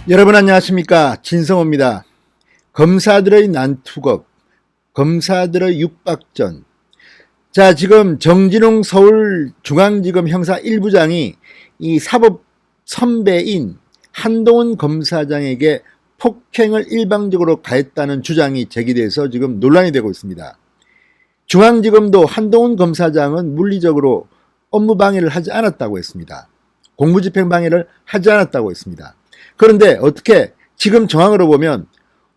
여러분 안녕하십니까, 진성호입니다. 검사들의 난투극, 검사들의 육박전. 자, 지금 정진웅 서울중앙지검 형사 1부장이 이 사법 선배인 한동훈 검사장에게 폭행을 일방적으로 가했다는 주장이 제기돼서 지금 논란이 되고 있습니다. 중앙지검도 한동훈 검사장은 물리적으로 업무방해를 하지 않았다고 했습니다. 공무집행방해를 하지 않았다고 했습니다. 그런데 어떻게 지금 정황으로 보면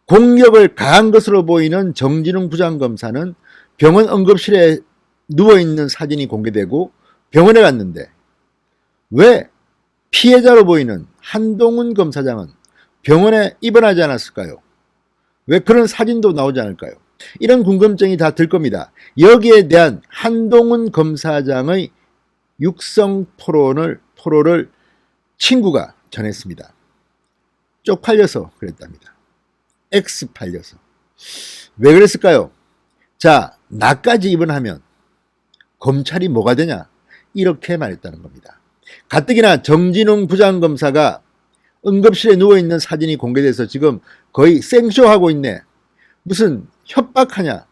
공격을 가한 것으로 보이는 정진웅 부장검사는 병원 응급실에 누워있는 사진이 공개되고 병원에 갔는데 왜 피해자로 보이는 한동훈 검사장은 병원에 입원하지 않았을까요? 왜 그런 사진도 나오지 않을까요? 이런 궁금증이 다 들 겁니다. 여기에 대한 한동훈 검사장의 육성 토로를 친구가 전했습니다. 쪽팔려서 그랬답니다. X팔려서. 왜 그랬을까요? 자, 나까지 입원하면 검찰이 뭐가 되냐? 이렇게 말했다는 겁니다. 가뜩이나 정진웅 부장검사가 응급실에 누워있는 사진이 공개돼서 지금 거의 생쇼하고 있네. 무슨 협박하냐?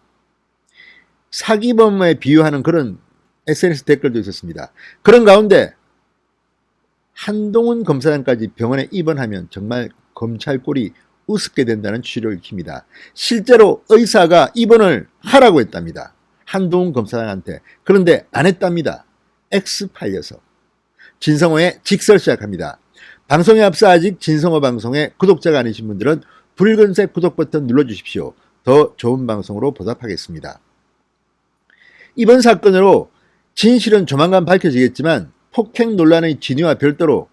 사기범에 비유하는 그런 SNS 댓글도 있었습니다. 그런 가운데 한동훈 검사장까지 병원에 입원하면 정말 검찰 꼴이 우습게 된다는 취지를 익힙니다. 실제로 의사가 입원을 하라고 했답니다. 한동훈 검사장한테. 그런데 안 했답니다. X팔려서. 진성호의 직설 시작합니다. 방송에 앞서 아직 진성호 방송에 구독자가 아니신 분들은 붉은색 구독 버튼 눌러주십시오. 더 좋은 방송으로 보답하겠습니다. 이번 사건으로 진실은 조만간 밝혀지겠지만 폭행 논란의 진위와 별도로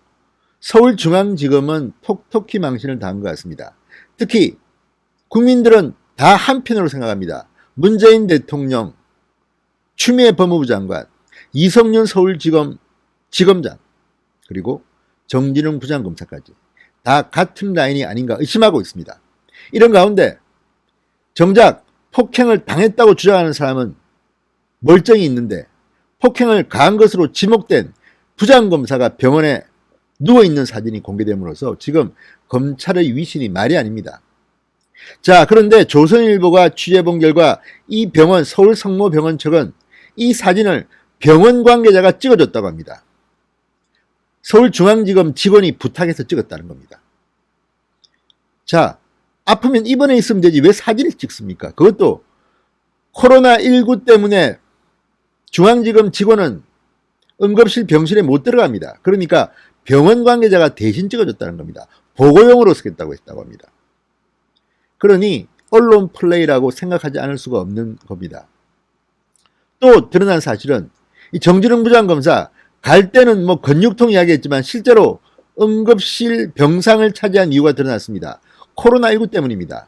서울중앙지검은 톡톡히 망신을 당한 것 같습니다. 특히 국민들은 다 한편으로 생각합니다. 문재인 대통령, 추미애 법무부 장관, 이성윤 서울지검 지검장, 그리고 정진웅 부장검사까지 다 같은 라인이 아닌가 의심하고 있습니다. 이런 가운데 정작 폭행을 당했다고 주장하는 사람은 멀쩡히 있는데 폭행을 가한 것으로 지목된 부장검사가 병원에 누워있는 사진이 공개됨으로써 지금 검찰의 위신이 말이 아닙니다. 자, 그런데 조선일보가 취재본 결과 이 병원, 서울 성모병원 측은 이 사진을 병원 관계자가 찍어줬다고 합니다. 서울중앙지검 직원이 부탁해서 찍었다는 겁니다. 자, 아프면 입원해 있으면 되지 왜 사진을 찍습니까? 그것도 코로나19 때문에 중앙지검 직원은 응급실 병실에 못 들어갑니다. 그러니까 병원 관계자가 대신 찍어줬다는 겁니다. 보고용으로 쓰겠다고 했다고 합니다. 그러니 언론 플레이라고 생각하지 않을 수가 없는 겁니다. 또 드러난 사실은 이 정진웅 부장검사 갈 때는 뭐 근육통 이야기했지만 실제로 응급실 병상을 차지한 이유가 드러났습니다. 코로나19 때문입니다.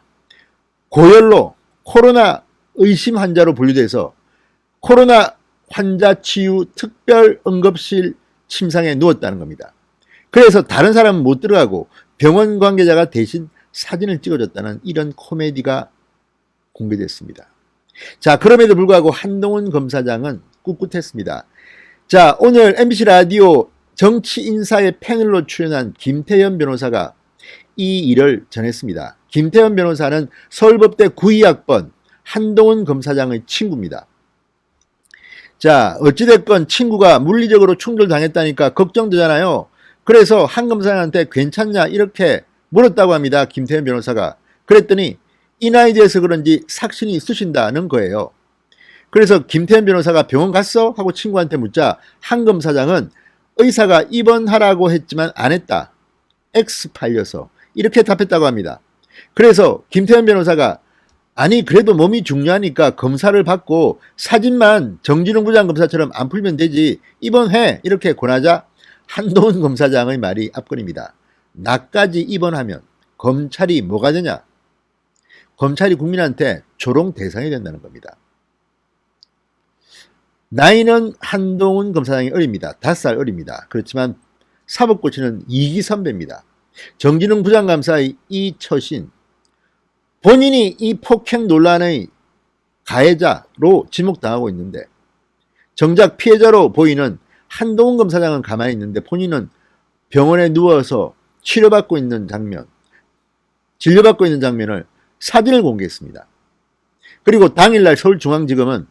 고열로 코로나 의심 환자로 분류돼서 코로나 환자 치유 특별 응급실 침상에 누웠다는 겁니다. 그래서 다른 사람은 못 들어가고 병원 관계자가 대신 사진을 찍어줬다는 이런 코미디가 공개됐습니다. 자, 그럼에도 불구하고 한동훈 검사장은 꿋꿋했습니다. 자, 오늘 MBC 라디오 정치인사의 패널로 출연한 김태현 변호사가 이 일을 전했습니다. 김태현 변호사는 서울법대 92학번 한동훈 검사장의 친구입니다. 자, 어찌됐건 친구가 물리적으로 충돌당했다니까 걱정되잖아요. 그래서 한 검사장한테 괜찮냐 이렇게 물었다고 합니다. 김태현 변호사가. 그랬더니 이 나이에 대해서 그런지 삭신이 있으신다는 거예요. 그래서 김태현 변호사가 병원 갔어? 하고 친구한테 묻자 한 검사장은 의사가 입원하라고 했지만 안 했다. X팔려서 이렇게 답했다고 합니다. 그래서 김태현 변호사가 아니 그래도 몸이 중요하니까 검사를 받고 사진만 정진웅 부장검사처럼 안 풀면 되지 입원해 이렇게 권하자 한동훈 검사장의 말이 앞건입니다. 나까지 입원하면 검찰이 뭐가 되냐? 검찰이 국민한테 조롱 대상이 된다는 겁니다. 나이는 한동훈 검사장이 어립니다. 5살 어립니다. 그렇지만 사법고시는 2기 선배입니다. 정진웅 부장검사의 이 처신, 본인이 이 폭행 논란의 가해자로 지목당하고 있는데 정작 피해자로 보이는 한동훈 검사장은 가만히 있는데 본인은 병원에 누워서 치료받고 있는 장면, 진료받고 있는 장면을 사진을 공개했습니다. 그리고 당일날 서울중앙지검은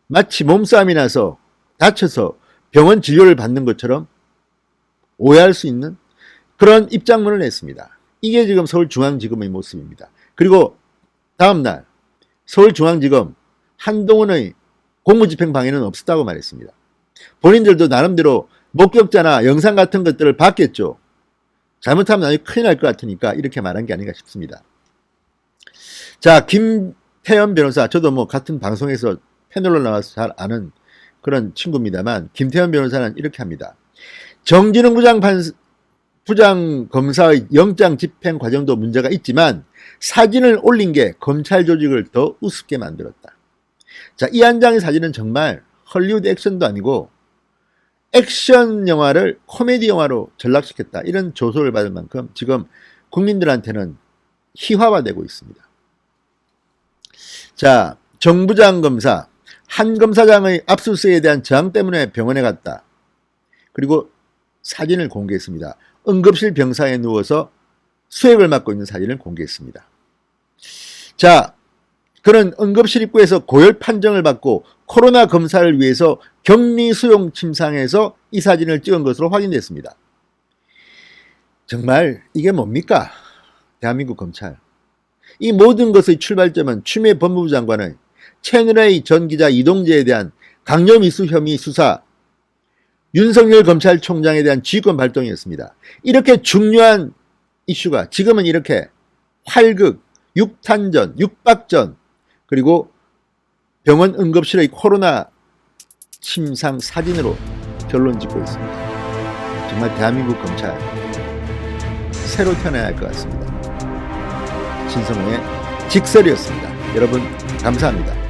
마치 몸싸움이 나서 다쳐서 병원 진료를 받는 것처럼 오해할 수 있는 그런 입장문을 냈습니다. 이게 지금 서울중앙지검의 모습입니다. 그리고 다음날 서울중앙지검 한동훈의 공무집행 방해는 없었다고 말했습니다. 본인들도 나름대로 목격자나 영상 같은 것들을 봤겠죠. 잘못하면 나중에 큰일 날 것 같으니까 이렇게 말한 게 아닌가 싶습니다. 자, 김태현 변호사, 저도 뭐 같은 방송에서 패널로 나와서 잘 아는 그런 친구입니다만, 김태현 변호사는 이렇게 합니다. 정진웅 부장검사의 영장 집행 과정도 문제가 있지만 사진을 올린 게 검찰 조직을 더 우습게 만들었다. 자, 이 한 장의 사진은 정말 헐리우드 액션도 아니고 액션 영화를 코미디 영화로 전락시켰다. 이런 조소를 받을 만큼 지금 국민들한테는 희화화되고 있습니다. 자, 정 부장검사, 한 검사장의 압수수색에 대한 저항 때문에 병원에 갔다. 그리고 사진을 공개했습니다. 응급실 병상에 누워서 수액을 맞고 있는 사진을 공개했습니다. 자, 그는 응급실 입구에서 고열 판정을 받고 코로나 검사를 위해서 격리 수용 침상에서 이 사진을 찍은 것으로 확인됐습니다. 정말 이게 뭡니까? 대한민국 검찰. 이 모든 것의 출발점은 추미애 법무부 장관의 채널A 전 기자 이동재에 대한 강요미수 혐의 수사, 윤석열 검찰총장에 대한 지휘권 발동이었습니다. 이렇게 중요한 이슈가 지금은 이렇게 활극, 육탄전, 육박전, 그리고 병원 응급실의 코로나 침상 사진으로 결론 짓고 있습니다. 정말 대한민국 검찰 새로 태어나야 할 것 같습니다. 신성호의 직설이었습니다. 여러분 감사합니다.